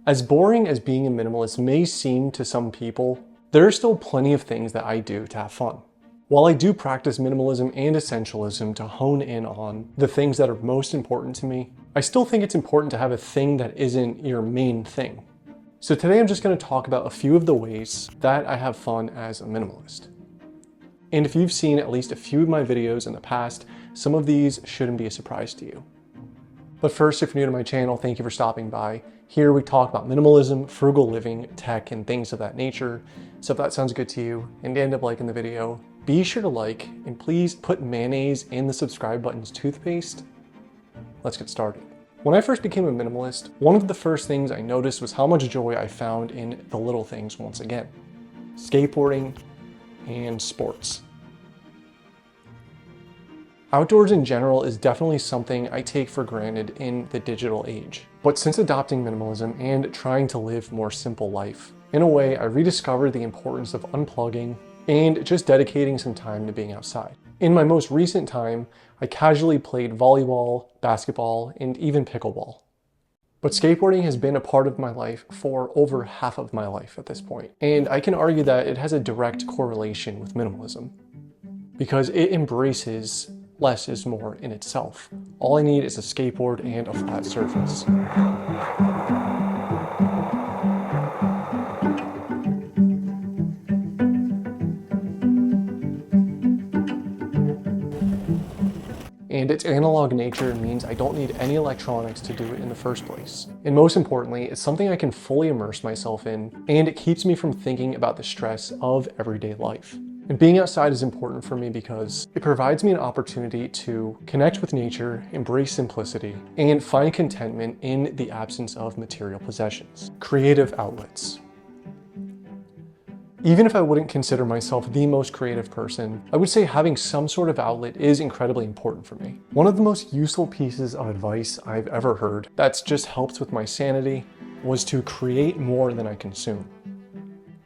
As boring as being a minimalist may seem to some people, there are still plenty of things that I do to have fun. While I do practice minimalism and essentialism to hone in on the things that are most important to me, I still think it's important to have a thing that isn't your main thing. So today I'm just going to talk about a few of the ways that I have fun as a minimalist. And if you've seen at least a few of my videos in the past, some of these shouldn't be a surprise to you. But first, if you're new to my channel, thank you for stopping by. Here we talk about minimalism, frugal living, tech, and things of that nature. So if that sounds good to you and you end up liking the video, be sure to like and please put mayonnaise in the subscribe button's toothpaste. Let's get started. When I first became a minimalist, one of the first things I noticed was how much joy I found in the little things once again. Skateboarding and sports. Outdoors in general is definitely something I take for granted in the digital age. But since adopting minimalism and trying to live a more simple life, in a way I rediscovered the importance of unplugging and just dedicating some time to being outside. In my most recent time, I casually played volleyball, basketball, and even pickleball. But skateboarding has been a part of my life for over half of my life at this point. And I can argue that it has a direct correlation with minimalism because it embraces less is more in itself. All I need is a skateboard and a flat surface. And its analog nature means I don't need any electronics to do it in the first place. And most importantly, it's something I can fully immerse myself in, and it keeps me from thinking about the stress of everyday life. And being outside is important for me because it provides me an opportunity to connect with nature, embrace simplicity, and find contentment in the absence of material possessions. Creative outlets. Even if I wouldn't consider myself the most creative person, I would say having some sort of outlet is incredibly important for me. One of the most useful pieces of advice I've ever heard that's just helped with my sanity was to create more than I consume.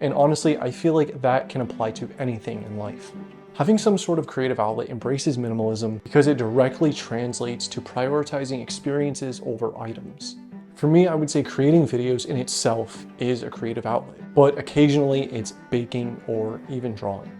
And honestly, I feel like that can apply to anything in life. Having some sort of creative outlet embraces minimalism because it directly translates to prioritizing experiences over items. For me, I would say creating videos in itself is a creative outlet, but occasionally it's baking or even drawing.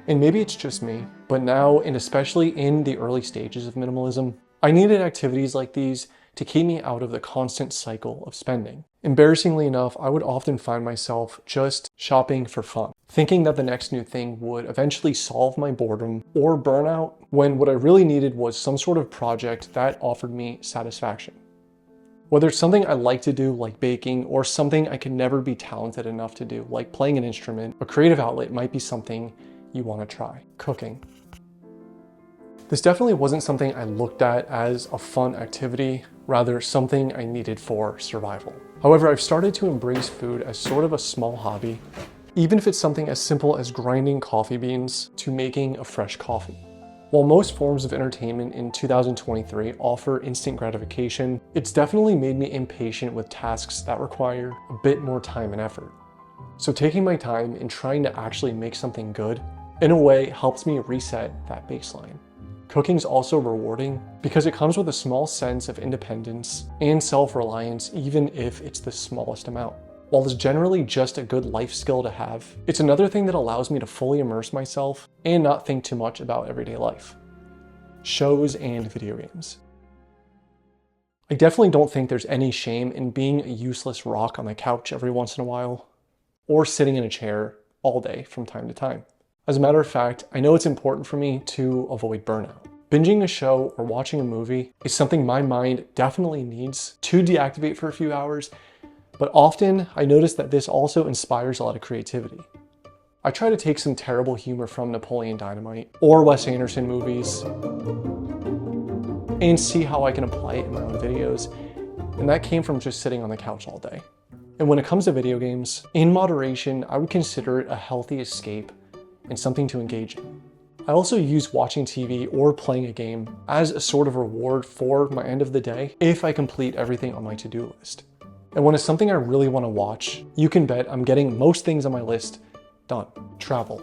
And maybe it's just me, but now, and especially in the early stages of minimalism, I needed activities like these to keep me out of the constant cycle of spending. Embarrassingly enough, I would often find myself just shopping for fun, thinking that the next new thing would eventually solve my boredom or burnout, when what I really needed was some sort of project that offered me satisfaction. Whether it's something I like to do, like baking, or something I could never be talented enough to do, like playing an instrument, a creative outlet might be something you want to try. Cooking. This definitely wasn't something I looked at as a fun activity, rather something I needed for survival. However, I've started to embrace food as sort of a small hobby, even if it's something as simple as grinding coffee beans to making a fresh coffee. While most forms of entertainment in 2023 offer instant gratification, it's definitely made me impatient with tasks that require a bit more time and effort. So taking my time and trying to actually make something good, in a way, helps me reset that baseline. Cooking's also rewarding because it comes with a small sense of independence and self-reliance, even if it's the smallest amount. While it's generally just a good life skill to have, it's another thing that allows me to fully immerse myself and not think too much about everyday life. Shows and video games. I definitely don't think there's any shame in being a useless rock on the couch every once in a while, or sitting in a chair all day from time to time. As a matter of fact, I know it's important for me to avoid burnout. Binging a show or watching a movie is something my mind definitely needs to deactivate for a few hours, but often I notice that this also inspires a lot of creativity. I try to take some terrible humor from Napoleon Dynamite or Wes Anderson movies and see how I can apply it in my own videos, and that came from just sitting on the couch all day. And when it comes to video games, in moderation, I would consider it a healthy escape and something to engage in. I also use watching TV or playing a game as a sort of reward for my end of the day if I complete everything on my to-do list. And when it's something I really want to watch, you can bet I'm getting most things on my list done. Travel.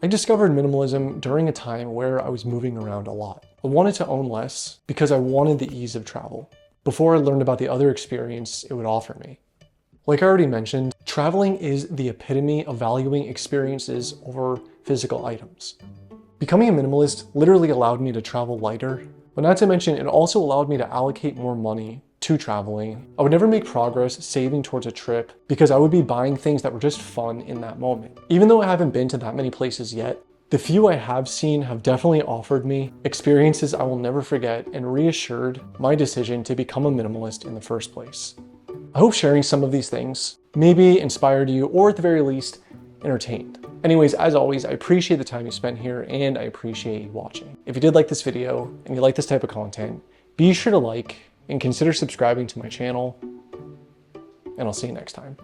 I discovered minimalism during a time where I was moving around a lot. I wanted to own less because I wanted the ease of travel. before I learned about the other experience it would offer me. Like I already mentioned, traveling is the epitome of valuing experiences over physical items. Becoming a minimalist literally allowed me to travel lighter, but not to mention it also allowed me to allocate more money to traveling. I would never make progress saving towards a trip because I would be buying things that were just fun in that moment. Even though I haven't been to that many places yet, the few I have seen have definitely offered me experiences I will never forget and reassured my decision to become a minimalist in the first place. I hope sharing some of these things maybe inspired you, or at the very least, entertained. Anyways, as always, I appreciate the time you spent here and I appreciate you watching. If you did like this video and you like this type of content, be sure to like and consider subscribing to my channel, and I'll see you next time.